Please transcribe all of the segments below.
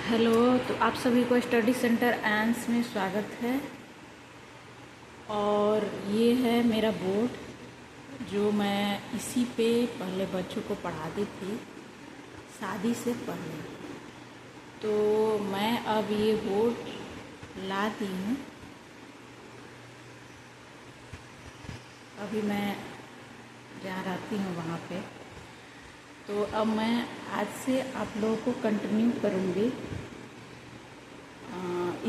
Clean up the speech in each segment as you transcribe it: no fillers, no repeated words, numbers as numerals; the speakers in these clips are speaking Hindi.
हेलो। तो आप सभी को स्टडी सेंटर एंस में स्वागत है। और ये है मेरा बोर्ड जो मैं इसी पे पहले बच्चों को पढ़ाती थी शादी से पहले। तो मैं अब ये बोर्ड ला दी हूँ। अभी मैं जहाँ रहती हूँ वहाँ पे। तो अब मैं आज से आप लोगों को कंटिन्यू करूँगी,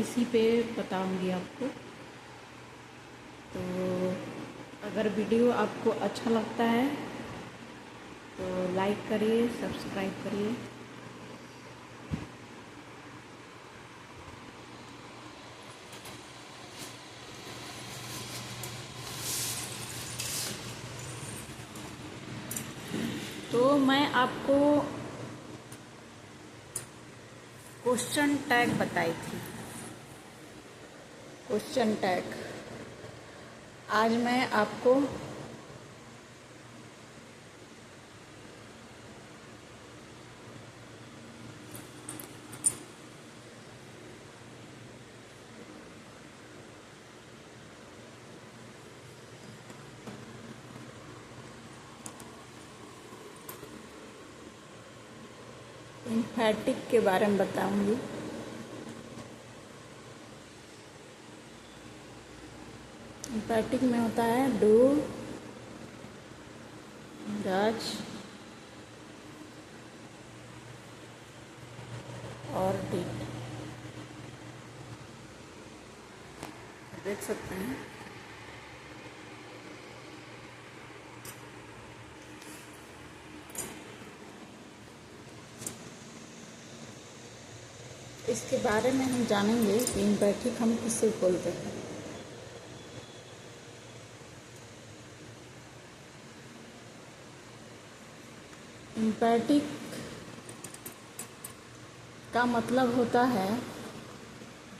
इसी पे बताऊँगी आपको। तो अगर वीडियो आपको अच्छा लगता है तो लाइक करिए, सब्सक्राइब करिए। तो मैं आपको क्वेश्चन टैग बताई थी। क्वेश्चन टैग आज मैं आपको इम्फैटिक के बारे में बताऊंगी। इम्फैटिक में होता है डू, डज और डिड। देख सकते हैं इसके बारे में हम जानेंगे कि इम्पैटिक हम किससे बोलते हैं। इम्पैटिक का मतलब होता है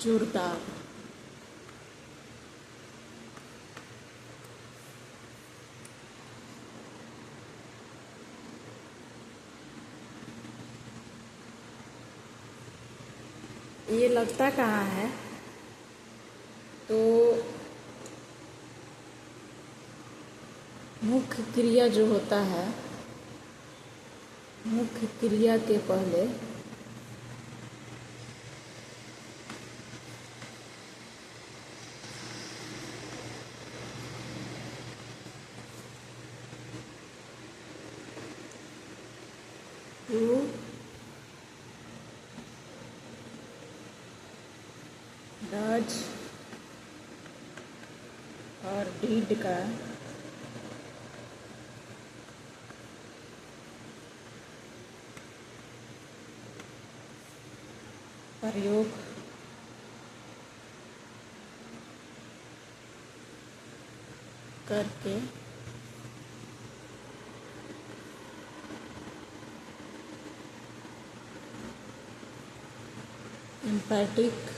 जोरदार। ये लगता कहाँ है? तो मुख्य क्रिया जो होता है, मुख्य क्रिया के पहले टू, डज और डिड का प्रयोग करके इम्पैटिक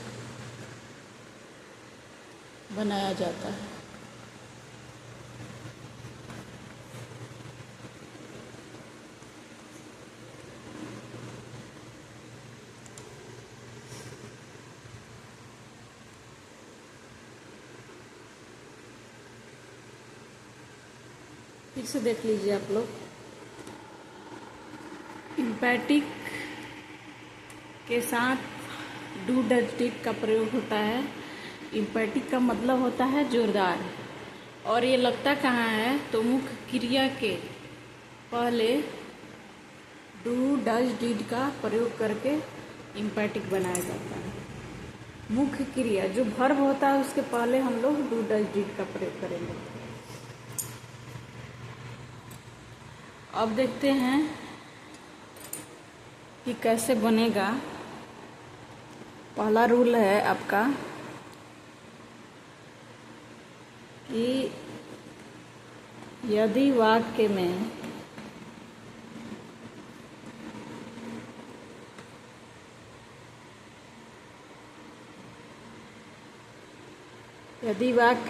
बनाया जाता है। फिर से देख लीजिए आप लोग। इम्पैटिक के साथ डू, डज, डिड का प्रयोग होता है। इम्पैटिक का मतलब होता है जोरदार। और ये लगता कहाँ है? तो मुख्य क्रिया के पहले डू, डज, डिड का प्रयोग करके इम्पैटिक बनाया जाता है। मुख्य क्रिया जो वर्ब होता है उसके पहले हम लोग डू, डज, डिड का प्रयोग करेंगे। अब देखते हैं कि कैसे बनेगा। पहला रूल है आपका कि यदि वाक्य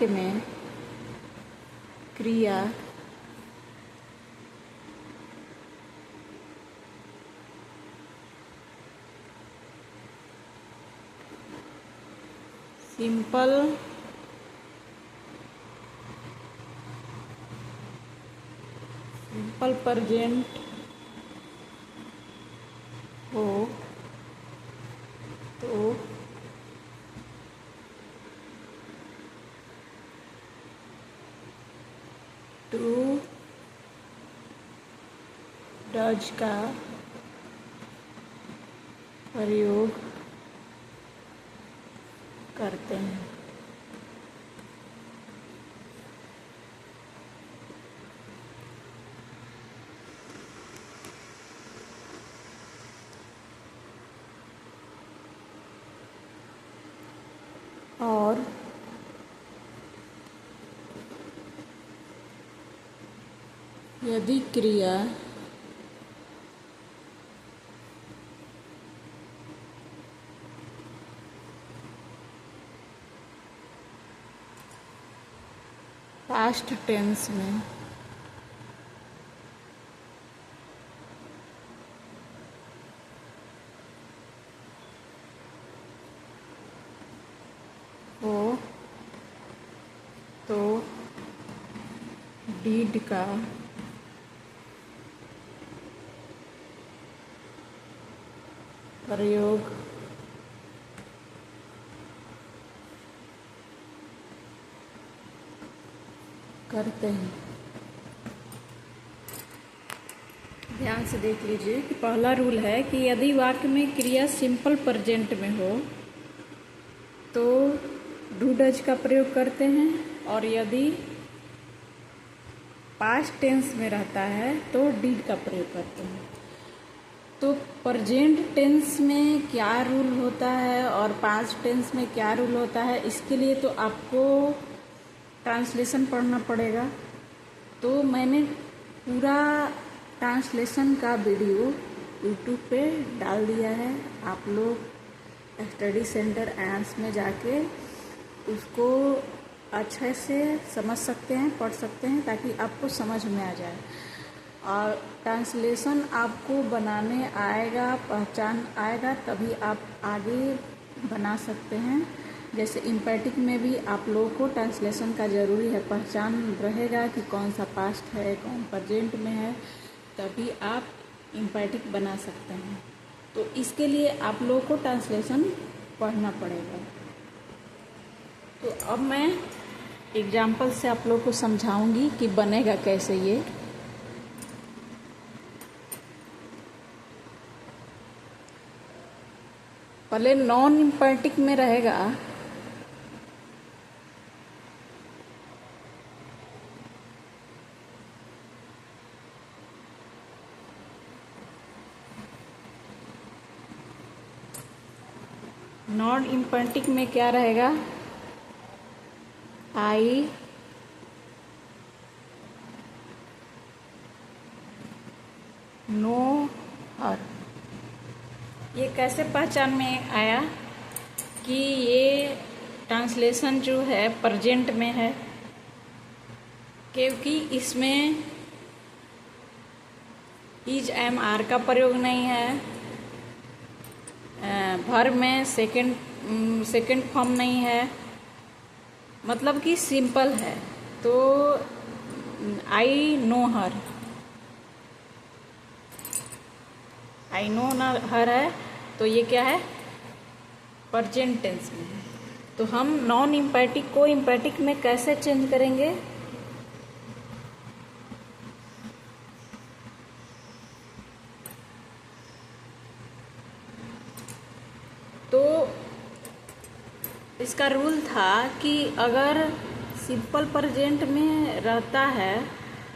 में क्रिया सिंपल प्रेजेंट हो तो टू डज का प्रयोग करते हैं। और यदि क्रिया पास्ट टेंस में हो तो डीड का प्रयोग करते हैं। ध्यान से देख लीजिए कि पहला रूल है कि यदि वाक्य में क्रिया सिंपल प्रेजेंट में हो तो डू डज का प्रयोग करते हैं, और यदि पास्ट टेंस में रहता है तो डीड का प्रयोग करते हैं। तो प्रेजेंट टेंस में क्या रूल होता है और पास्ट टेंस में क्या रूल होता है, इसके लिए तो आपको ट्रांसलेशन पढ़ना पड़ेगा। तो मैंने पूरा ट्रांसलेशन का वीडियो यूट्यूब पे डाल दिया है। आप लोग स्टडी सेंटर एंड्स में जाके उसको अच्छे से समझ सकते हैं, पढ़ सकते हैं, ताकि आपको समझ में आ जाए। और ट्रांसलेशन आपको बनाने आएगा, पहचान आएगा, तभी आप आगे बना सकते हैं। जैसे इम्पैटिक में भी आप लोगों को ट्रांसलेशन का ज़रूरी है, पहचान रहेगा कि कौन सा पास्ट है, कौन प्रेजेंट में है, तभी आप इम्पैटिक बना सकते हैं। तो इसके लिए आप लोगों को ट्रांसलेशन पढ़ना पड़ेगा। तो अब मैं एग्जाम्पल से आप लोगों को समझाऊंगी कि बनेगा कैसे ये। पहले नॉन इम्पैटिक में रहेगा नॉन इम्पैटिक में क्या रहेगा, आई नो हर। ये कैसे पहचान में आया कि ये ट्रांसलेशन जो है प्रेजेंट में है, क्योंकि इसमें इज एम आर का प्रयोग नहीं है, वर्ब में सेकंड फॉर्म नहीं है, मतलब कि सिंपल है। तो I know her, I know हर है, तो ये क्या है, प्रेजेंट टेंस में है। तो हम नॉन इम्पैटिक को इम्पैटिक में कैसे चेंज करेंगे, तो इसका रूल था कि अगर सिंपल प्रेजेंट में रहता है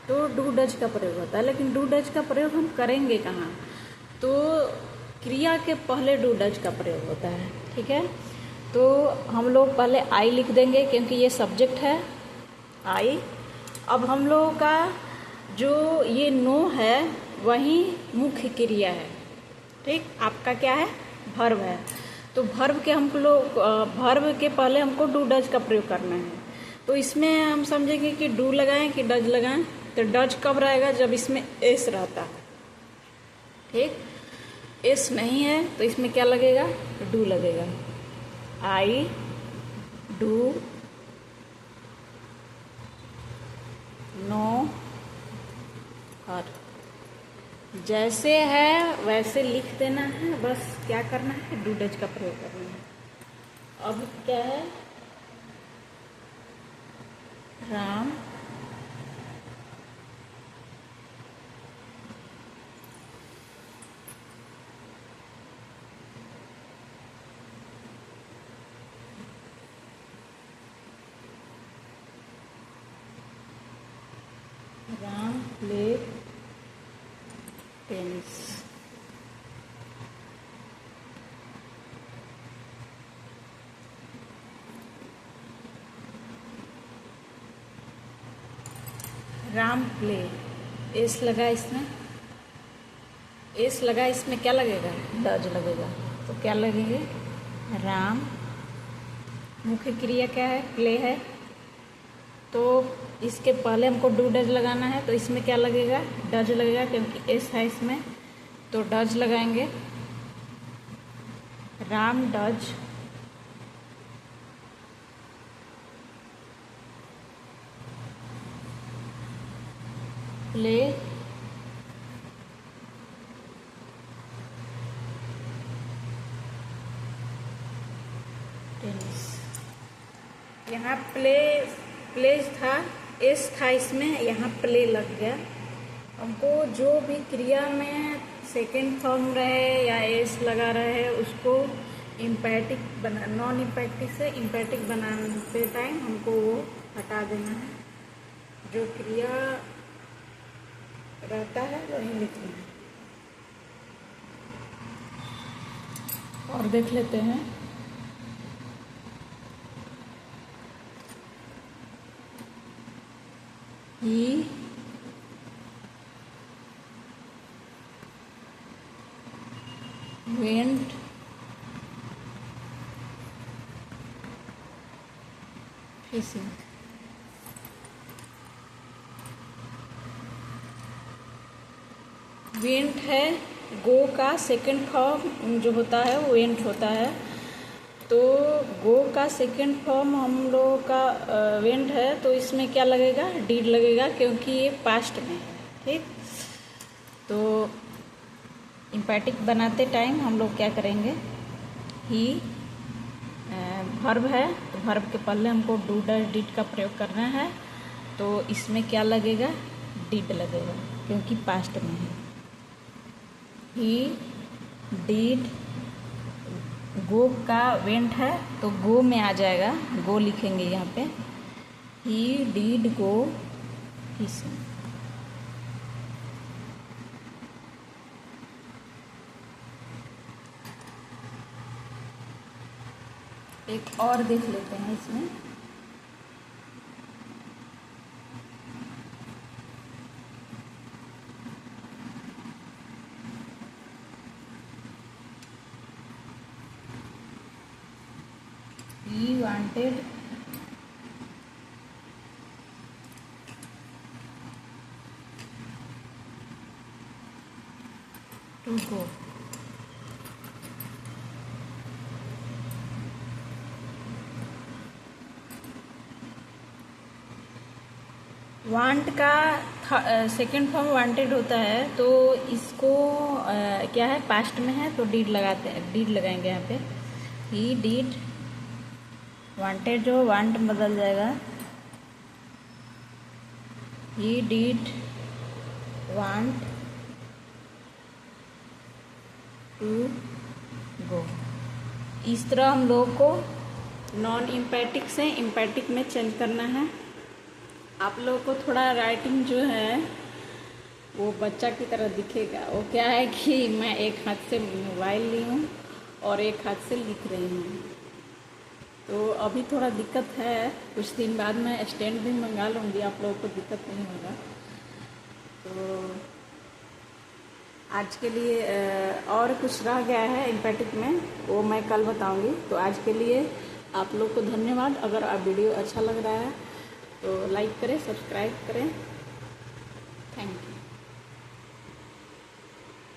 तो डू डज का प्रयोग होता है, लेकिन डू डज का प्रयोग हम करेंगे कहाँ, तो क्रिया के पहले डू डज का प्रयोग होता है। ठीक है, तो हम लोग पहले आई लिख देंगे क्योंकि ये सब्जेक्ट है आई। अब हम लोगों का जो ये नो है वही मुख्य क्रिया है। ठीक, आपका क्या है, वर्ब है। तो वर्ब के हम लोग वर्ब के पहले हमको डू डज का प्रयोग करना है। तो इसमें हम समझेंगे कि डू लगाएं कि डज लगाएं। तो डज कब रहेगा, जब इसमें एस रहता है। ठीक, एस नहीं है तो इसमें क्या लगेगा, डू लगेगा। आई डू नो हर, जैसे है वैसे लिख देना है, बस क्या करना है, डू डज का प्रयोग करना है। अब क्या है, Ram play tennis. Ram play, S लगा इसमें, एस लगा इसमें, क्या लगेगा, डज लगेगा। तो क्या लगेगा, राम, मुख्य क्रिया क्या है, प्ले है, तो इसके पहले हमको डू डज लगाना है, तो इसमें क्या लगेगा, डज लगेगा, क्योंकि एस है इसमें, तो डज लगाएंगे। Ram does play tennis. यहाँ प्लेज था, एस था इसमें, यहाँ प्ले लग गया। हमको जो भी क्रिया में सेकेंड फॉर्म रहे या एस लगा रहे उसको इम्पैटिक बना, नॉन इम्पैटिक से इम्पैटिक बनाते टाइम हमको वो हटा देना है, जो क्रिया रहता है वही लिखना है। और देख लेते हैं, ही went fishing। वेंट है, गो का सेकंड फॉर्म जो होता है वो वेंट होता है, तो गो का सेकंड फॉर्म हम लोगों का वेंट है, तो इसमें क्या लगेगा, डीड लगेगा, क्योंकि ये पास्ट में है। ठीक, तो इम्पैटिक बनाते टाइम हम लोग क्या करेंगे, ही वर्ब है, तो वर्ब के पहले हमको डू डज डिड का प्रयोग करना है, तो इसमें क्या लगेगा, डिड लगेगा, क्योंकि पास्ट में है। ही डिड, गो का वेंट है तो गो में आ जाएगा, गो लिखेंगे यहाँ पे, ही डिड गो फिशिंग। एक और देख लेते हैं इसमें, he wanted to go। Want का सेकंड फॉर्म वांटेड होता है, तो इसको क्या है, पास्ट में है, तो डीड लगाते हैं, डीड लगाएंगे यहाँ पे, ही डीड, वांटेड जो वांट बदल जाएगा, he did want to go. इस तरह हम लोगों को नॉन इम्पैटिक से इम्पैटिक में चेंज करना है। आप लोगों को थोड़ा राइटिंग जो है वो बच्चा की तरह दिखेगा, वो क्या है कि मैं एक हाथ से मोबाइल ली हूँ और एक हाथ से लिख रही हूँ, तो अभी थोड़ा दिक्कत है, कुछ दिन बाद मैं स्टैंड भी मंगा लूँगी, आप लोगों को दिक्कत नहीं होगा। तो आज के लिए और कुछ रह गया है इम्पैटिक में, वो मैं कल बताऊँगी। तो आज के लिए आप लोग को धन्यवाद। अगर आप वीडियो अच्छा लग रहा है तो लाइक करें, सब्सक्राइब करें। Thank you.